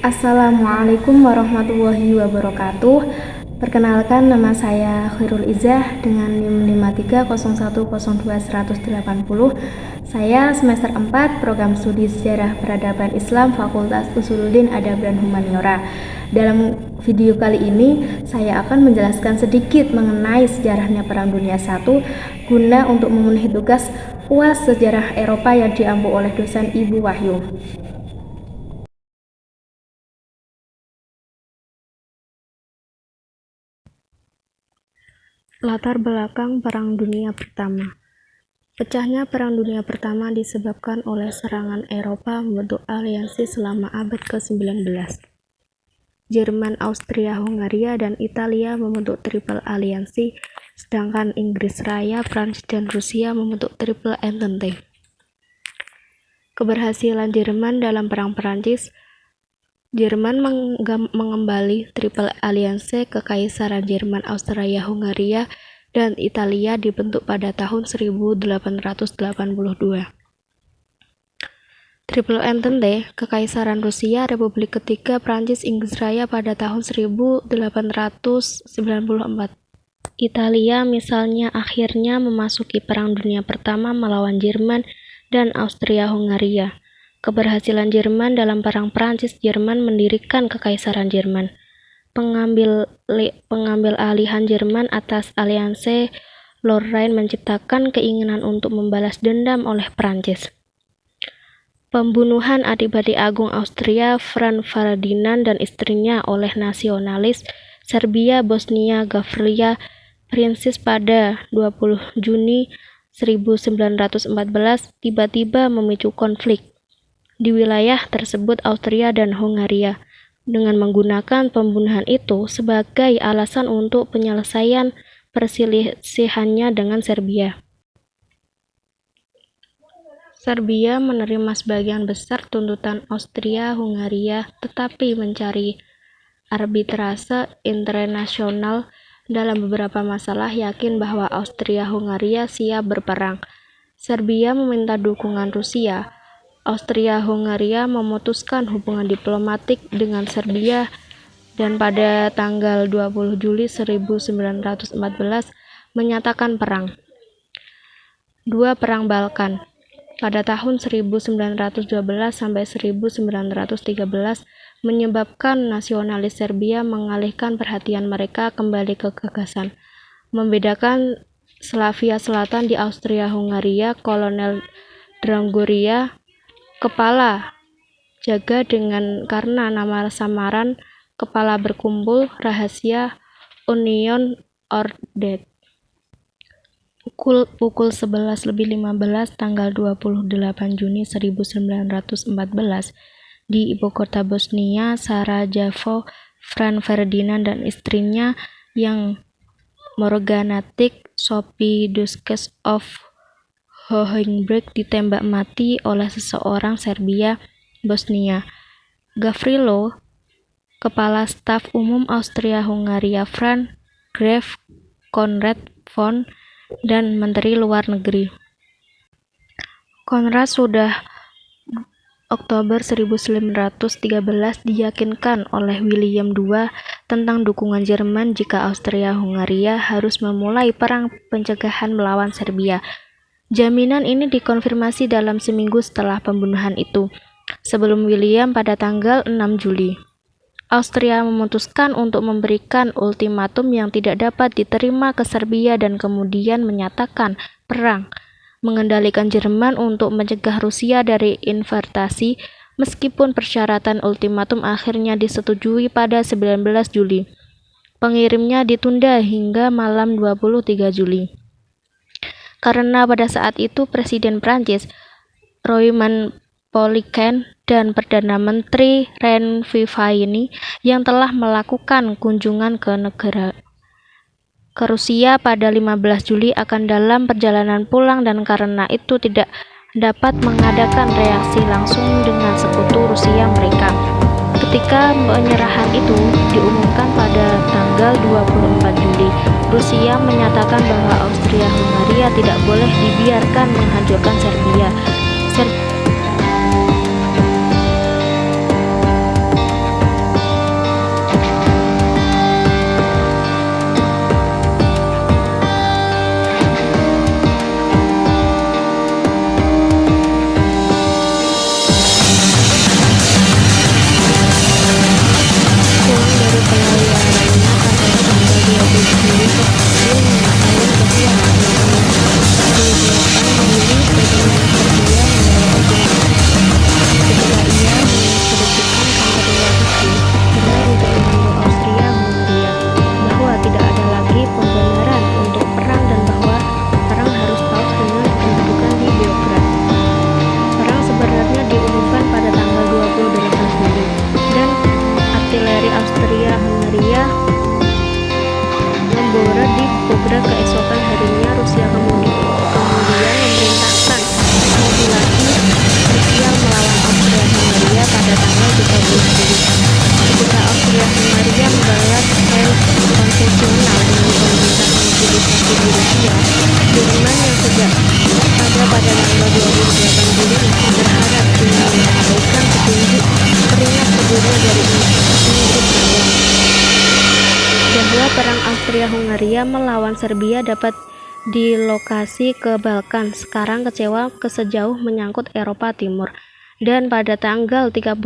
Assalamualaikum warahmatullahi wabarakatuh. Perkenalkan, nama saya Khairul Izzah dengan NIM 530102180. Saya semester 4 Program Studi Sejarah Peradaban Islam Fakultas Usuluddin Adab dan Humaniora. Dalam video kali ini, saya akan menjelaskan sedikit mengenai sejarahnya Perang Dunia I guna untuk memenuhi tugas UAS Sejarah Eropa yang diampu oleh dosen Ibu Wahyu. Latar belakang Perang Dunia Pertama. Pecahnya Perang Dunia Pertama disebabkan oleh serangan Eropa membentuk aliansi selama abad ke-19. Jerman, Austria, Hungaria, dan Italia membentuk Triple Aliansi, sedangkan Inggris Raya, Prancis, dan Rusia membentuk Triple Entente. Keberhasilan Jerman dalam Perang Prancis. Jerman mengembali Triple Alliance Kekaisaran Jerman, Austria, Hungaria, dan Italia dibentuk pada tahun 1882. Triple Entente Kekaisaran Rusia, Republik Ketiga, Prancis, Inggris Raya pada tahun 1894. Italia misalnya akhirnya memasuki Perang Dunia Pertama melawan Jerman dan Austria-Hungaria. Keberhasilan Jerman dalam Perang Prancis. Jerman mendirikan Kekaisaran Jerman. Pengambil alihan Jerman atas Alianse Lorraine menciptakan keinginan untuk membalas dendam oleh Prancis. Pembunuhan Adipati Agung Austria Franz Ferdinand dan istrinya oleh nasionalis Serbia Bosnia Gavrilia Princip pada 20 Juni 1914 tiba-tiba memicu konflik di wilayah tersebut Austria dan Hungaria, dengan menggunakan pembunuhan itu sebagai alasan untuk penyelesaian perselisihannya dengan Serbia. Serbia menerima sebagian besar tuntutan Austria-Hungaria, tetapi mencari arbitrase internasional dalam beberapa masalah, yakin bahwa Austria-Hungaria siap berperang. Serbia meminta dukungan Rusia. Austria-Hungaria memutuskan hubungan diplomatik dengan Serbia dan pada tanggal 20 Juli 1914 menyatakan perang. Dua Perang Balkan. Pada tahun 1912 sampai 1913 menyebabkan nasionalis Serbia mengalihkan perhatian mereka kembali ke gagasan membedakan Slavia Selatan di Austria-Hungaria. Kolonel Drangoria, kepala jaga karena nama samaran kepala berkumpul rahasia Union Ordet. Pukul 11:15 tanggal 28 Juni 1914 di ibu kota Bosnia Sarajevo, Franz Ferdinand dan istrinya yang morganatic Sophie Duchess of Hohenberg ditembak mati oleh seseorang Serbia Bosnia. Gavrilo, kepala staf umum Austria-Hungaria Franz Graf Konrad von dan Menteri Luar Negeri Konrad sudah Oktober 1913 diyakinkan oleh William II tentang dukungan Jerman jika Austria-Hungaria harus memulai perang pencegahan melawan Serbia. Jaminan ini dikonfirmasi dalam seminggu setelah pembunuhan itu, sebelum William pada tanggal 6 Juli. Austria memutuskan untuk memberikan ultimatum yang tidak dapat diterima ke Serbia dan kemudian menyatakan perang, mengendalikan Jerman untuk mencegah Rusia dari invasi, meskipun persyaratan ultimatum akhirnya disetujui pada 19 Juli. Pengirimnya ditunda hingga malam 23 Juli. Karena pada saat itu Presiden Prancis Raymond Poincaré dan Perdana Menteri Jean Viviani yang telah melakukan kunjungan ke Rusia pada 15 Juli akan dalam perjalanan pulang dan karena itu tidak dapat mengadakan reaksi langsung dengan sekutu Rusia mereka. Ketika penyerahan itu diumumkan pada tanggal 24 Juli, Rusia menyatakan bahwa Austria-Hungaria tidak boleh dibiarkan menghancurkan Serbia. Austria-Hungaria melawan Serbia dapat dilokasi ke Balkan. Sekarang kecewa sejauh menyangkut Eropa Timur. Dan pada tanggal 31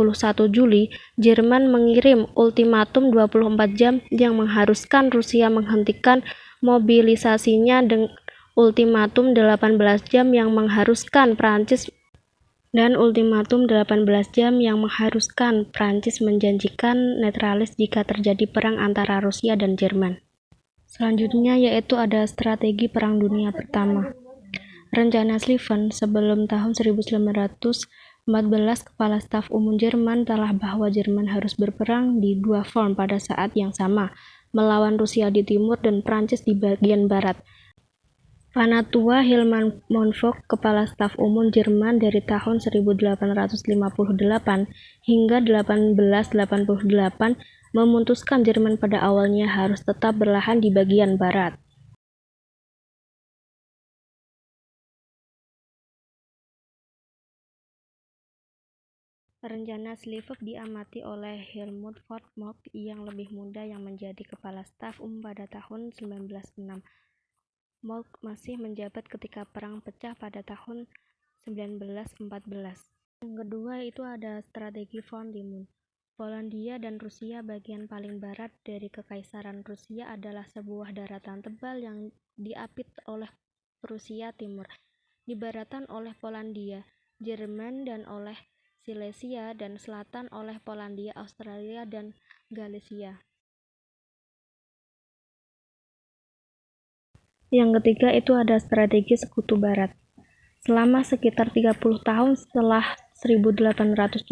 Juli, Jerman mengirim ultimatum 24 jam yang mengharuskan Rusia menghentikan mobilisasinya dengan ultimatum 18 jam yang mengharuskan Prancis menjanjikan netralis jika terjadi perang antara Rusia dan Jerman. Selanjutnya yaitu ada strategi Perang Dunia Pertama. Rencana Schlieffen sebelum tahun 1914, Kepala Staf Umum Jerman telah bahwa Jerman harus berperang di dua front pada saat yang sama, melawan Rusia di timur dan Prancis di bagian barat. Panatua Hilman Monfort, Kepala Staf Umum Jerman dari tahun 1858 hingga 1888, memutuskan Jerman pada awalnya harus tetap berlahan di bagian barat. Rencana Schlieffen diamati oleh Helmut von Moltke yang lebih muda yang menjadi Kepala Staf Umum pada tahun 1906. Moltke masih menjabat ketika perang pecah pada tahun 1914. Yang kedua itu ada strategi von Liman. Polandia dan Rusia bagian paling barat dari Kekaisaran Rusia adalah sebuah daratan tebal yang diapit oleh Prusia Timur, di baratan oleh Polandia, Jerman dan oleh Silesia, dan selatan oleh Polandia, Australia, dan Galicia. Yang ketiga itu ada strategi Sekutu Barat. Selama sekitar 30 tahun setelah 1870,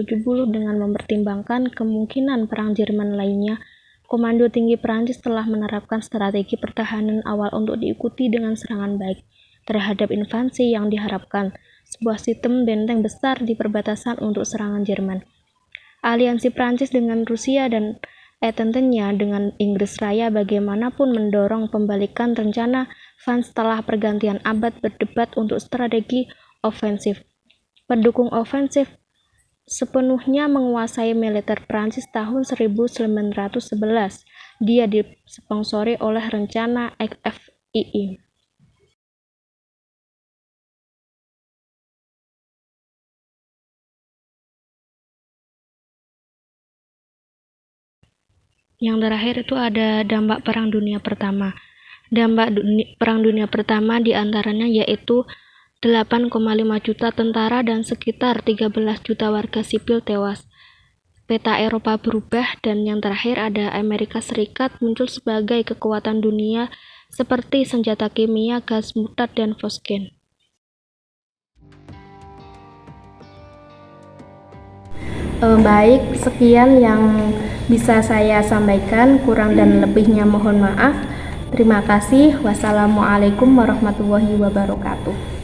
dengan mempertimbangkan kemungkinan perang Jerman lainnya, Komando Tinggi Prancis telah menerapkan strategi pertahanan awal untuk diikuti dengan serangan baik terhadap invasi yang diharapkan, sebuah sistem benteng besar di perbatasan untuk serangan Jerman. Aliansi Prancis dengan Rusia dan tentunya dengan Inggris Raya bagaimanapun mendorong pembalikan rencana Van setelah pergantian abad berdebat untuk strategi ofensif. Pendukung ofensif sepenuhnya menguasai militer Prancis tahun 1911. Dia disponsori oleh rencana FFII. Yang terakhir itu ada dampak Perang Dunia Pertama. Dampak Perang Dunia Pertama diantaranya yaitu 8,5 juta tentara dan sekitar 13 juta warga sipil tewas. Peta Eropa berubah, dan yang terakhir ada Amerika Serikat muncul sebagai kekuatan dunia seperti senjata kimia, gas murtad, dan fosgen. Baik, sekian yang bisa saya sampaikan, kurang dan lebihnya mohon maaf. Terima kasih. Wassalamualaikum warahmatullahi wabarakatuh.